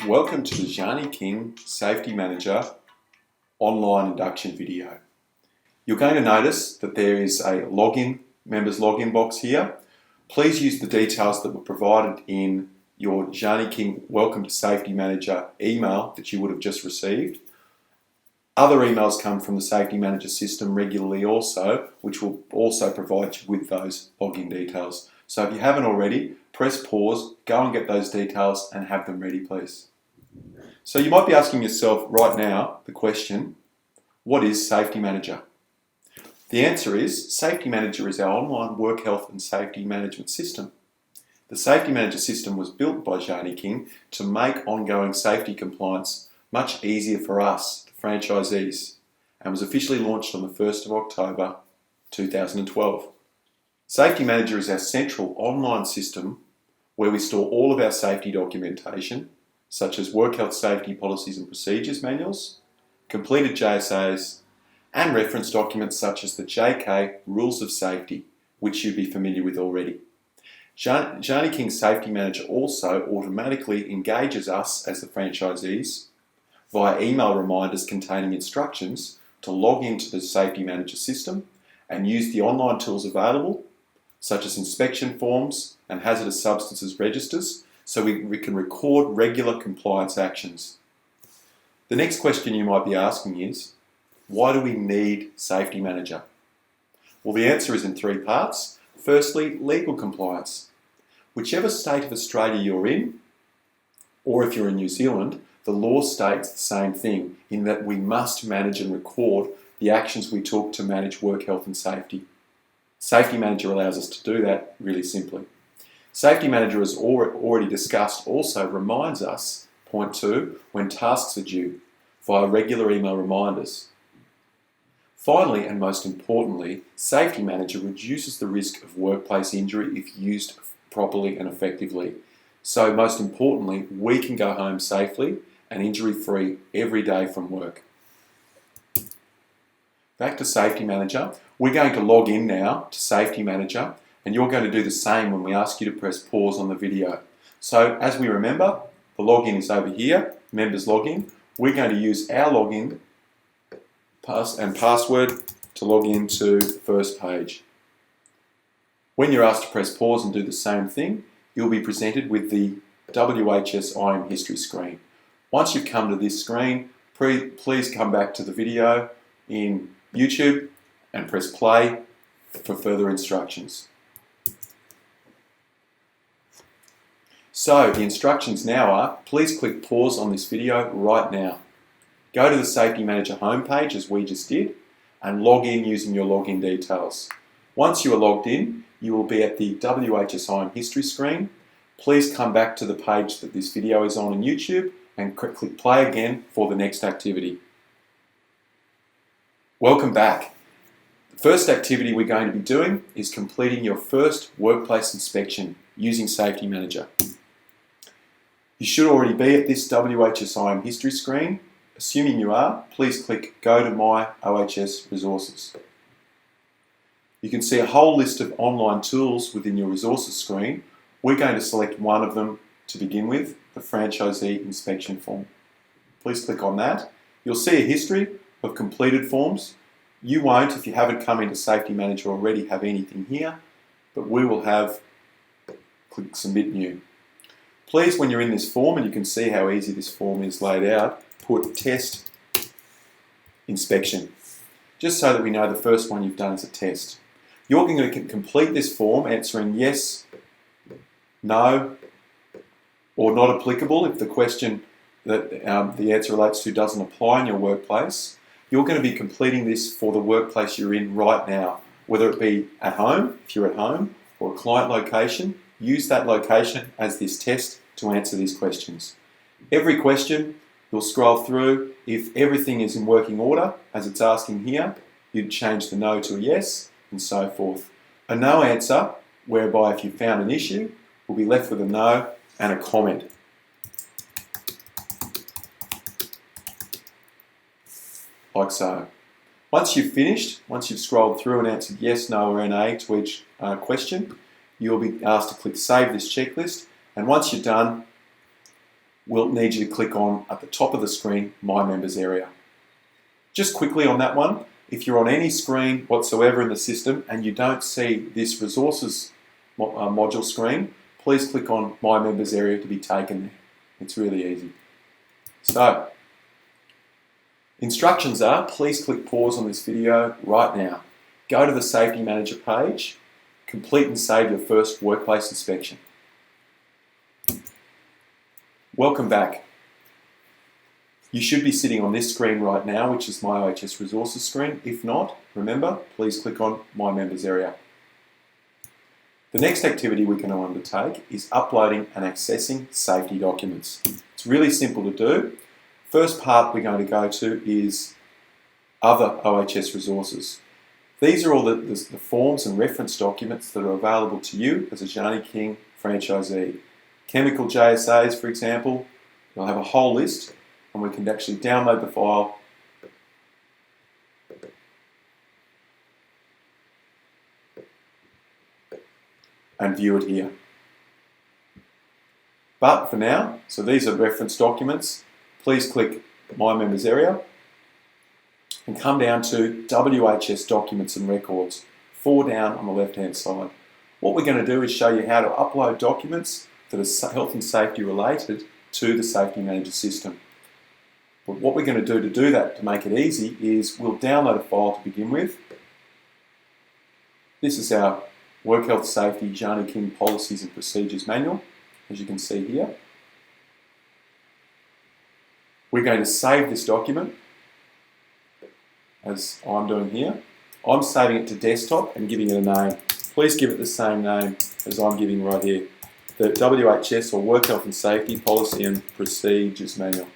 Welcome to the Jani Safety Manager online induction video. You're going to notice that there is a members login box here. Please use the details that were provided in your Jani Welcome to Safety Manager email that you would have just received. Other emails come from the Safety Manager system regularly also, which will also provide you with those login details. So if you haven't already, press pause, go and get those details and have them ready, please. So you might be asking yourself right now the question, what is Safety Manager? The answer is, Safety Manager is our online work health and safety management system. The Safety Manager system was built by Jani to make ongoing safety compliance much easier for us, the franchisees, and was officially launched on the 1st of October 2012. Safety Manager is our central online system where we store all of our safety documentation, such as work health safety policies and procedures manuals, completed JSAs, and reference documents such as the JK Rules of Safety, which you'd be familiar with already. Jani Safety Manager also automatically engages us as the franchisees via email reminders containing instructions to log into the Safety Manager system and use the online tools available, such as inspection forms and hazardous substances registers, so we can record regular compliance actions. The next question you might be asking is, why do we need Safety Manager? Well, the answer is in three parts. Firstly, legal compliance. Whichever state of Australia you're in, or if you're in New Zealand, the law states the same thing in that we must manage and record the actions we took to manage work health and safety. Safety Manager allows us to do that really simply. Safety Manager, as already discussed, also reminds us, point 2, when tasks are due via regular email reminders. Finally, and most importantly, Safety Manager reduces the risk of workplace injury if used properly and effectively. So most importantly, we can go home safely and injury-free every day from work. Back to Safety Manager. We're going to log in now to Safety Manager, and you're going to do the same when we ask you to press pause on the video. So as we remember, the login is over here, members login. We're going to use our login and password to log into the first page. When you're asked to press pause and do the same thing, you'll be presented with the WHS IM history screen. Once you've come to this screen, please come back to the video in YouTube and press play for further instructions. So the instructions now are, please click pause on this video right now. Go to the Safety Manager homepage as we just did and log in using your login details. Once you are logged in, you will be at the WHSIM history screen. Please come back to the page that this video is on YouTube and click play again for the next activity. Welcome back. The first activity we're going to be doing is completing your first workplace inspection using Safety Manager. You should already be at this WHSIM history screen. Assuming you are, please click Go to My OHS Resources. You can see a whole list of online tools within your resources screen. We're going to select one of them to begin with, the Franchisee Inspection Form. Please click on that. You'll see a history of completed forms. You won't, if you haven't come into Safety Manager already, have anything here, but we will have, click Submit New. Please, when you're in this form, and you can see how easy this form is laid out, put Test Inspection, just so that we know the first one you've done is a test. You're going to complete this form answering yes, no, or not applicable if the question that the answer relates to doesn't apply in your workplace. You're going to be completing this for the workplace you're in right now, whether it be at home, if you're at home, or a client location. Use that location as this test to answer these questions. Every question, you'll scroll through. If everything is in working order, as it's asking here, you'd change the no to a yes, and so forth. A no answer, whereby if you found an issue, will be left with a no and a comment. Like so. Once you've finished, once you've scrolled through and answered yes, no, or NA to each question, you'll be asked to click Save this checklist, and once you're done, we'll need you to click on, at the top of the screen, My Members area. Just quickly on that one, if you're on any screen whatsoever in the system and you don't see this resources module screen, please click on My Members area to be taken there. It's really easy. So, instructions are, please click pause on this video right now. Go to the Safety Manager page, complete and save your first workplace inspection. Welcome back. You should be sitting on this screen right now, which is my OHS Resources screen. If not, remember, please click on My Members area. The next activity we're going to undertake is uploading and accessing safety documents. It's really simple to do. First part we're going to go to is Other OHS Resources. These are all the forms and reference documents that are available to you as a Jani King franchisee. Chemical JSAs, for example, you'll have a whole list and we can actually download the file and view it here. But for now, so these are reference documents, please click My Members area and come down to WHS Documents and Records, 4 down on the left-hand side. What we're going to do is show you how to upload documents that are health and safety related to the Safety Manager system. But what we're going to do that, to make it easy, is we'll download a file to begin with. This is our Work Health Safety Jani King Policies and Procedures Manual, as you can see here. We're going to save this document, as I'm doing here. I'm saving it to desktop and giving it a name. Please give it the same name as I'm giving right here. The WHS, or Work Health and Safety Policy and Procedures Manual.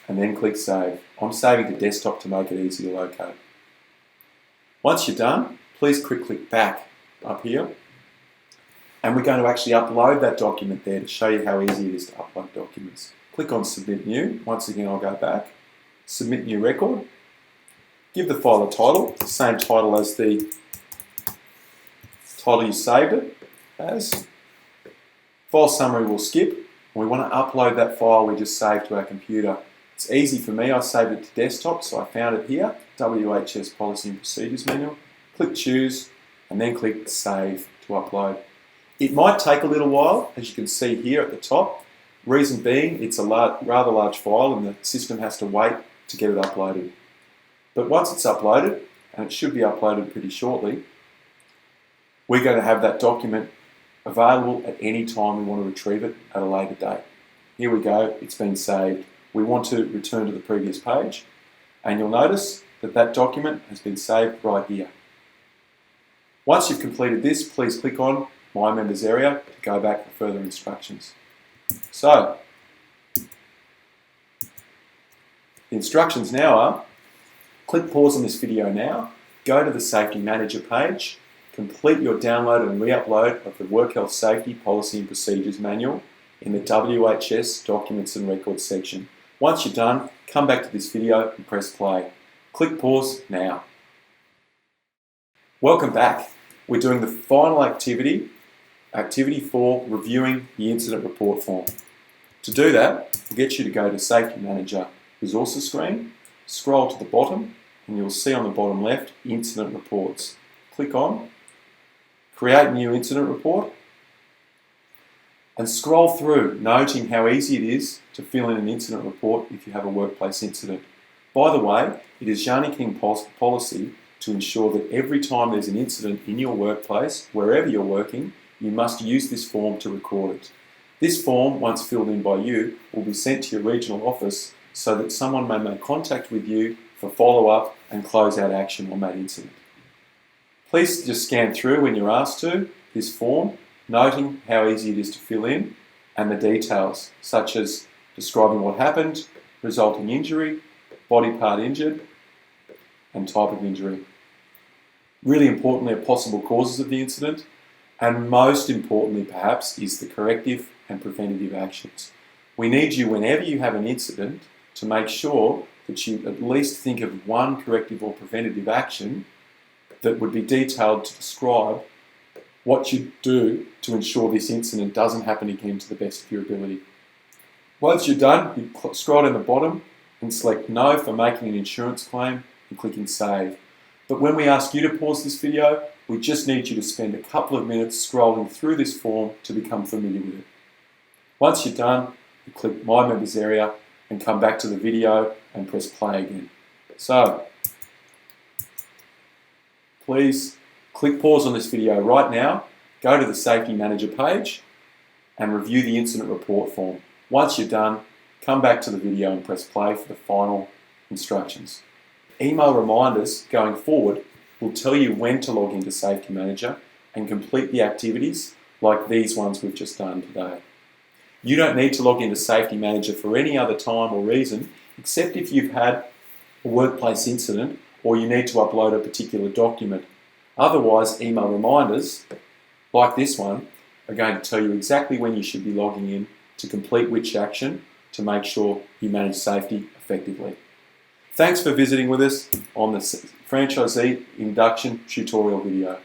And then click Save. I'm saving to desktop to make it easy to locate. Once you're done, please click back up here. And we're going to actually upload that document there to show you how easy it is to upload documents. Click on Submit New. Once again, I'll go back. Submit New Record. Give the file a title, the same title as the title you saved it as. File summary will skip. And we want to upload that file we just saved to our computer. It's easy for me, I saved it to desktop, so I found it here, WHS Policy and Procedures Manual. Click Choose, and then click Save to upload. It might take a little while, as you can see here at the top. Reason being, it's a rather large file and the system has to wait to get it uploaded. But once it's uploaded, and it should be uploaded pretty shortly, we're going to have that document available at any time we want to retrieve it at a later date. Here we go, it's been saved. We want to return to the previous page, and you'll notice that that document has been saved right here. Once you've completed this, please click on My Members area to go back for further instructions. So, the instructions now are, click pause on this video now, go to the Safety Manager page, complete your download and re-upload of the Work Health Safety Policy and Procedures Manual in the WHS Documents and Records section. Once you're done, come back to this video and press play. Click pause now. Welcome back. We're doing the final activity, activity 4, reviewing the incident report form. To do that, we'll get you to go to Safety Manager Resources screen, scroll to the bottom, and you'll see on the bottom left, Incident Reports. Click on Create New Incident Report, and scroll through, noting how easy it is to fill in an incident report if you have a workplace incident. By the way, it is Jani King policy to ensure that every time there's an incident in your workplace, wherever you're working, you must use this form to record it. This form, once filled in by you, will be sent to your regional office so that someone may make contact with you for follow-up and close out action on that incident. Please just scan through when you're asked to this form, noting how easy it is to fill in and the details, such as describing what happened, resulting injury, body part injured, and type of injury. Really importantly are possible causes of the incident, and most importantly perhaps is the corrective and preventative actions. We need you, whenever you have an incident, to make sure that you at least think of one corrective or preventative action that would be detailed to describe what you do to ensure this incident doesn't happen again to the best of your ability. Once you're done, you scroll down the bottom and select No for making an insurance claim and clicking Save. But when we ask you to pause this video, we just need you to spend a couple of minutes scrolling through this form to become familiar with it. Once you're done, you click My Members area and come back to the video and press play again. So, please click pause on this video right now, go to the Safety Manager page and review the incident report form. Once you're done, come back to the video and press play for the final instructions. Email reminders going forward will tell you when to log into Safety Manager and complete the activities like these ones we've just done today. You don't need to log into Safety Manager for any other time or reason except if you've had a workplace incident or you need to upload a particular document. Otherwise, email reminders like this one are going to tell you exactly when you should be logging in to complete which action to make sure you manage safety effectively. Thanks for visiting with us on the Franchisee Induction tutorial video.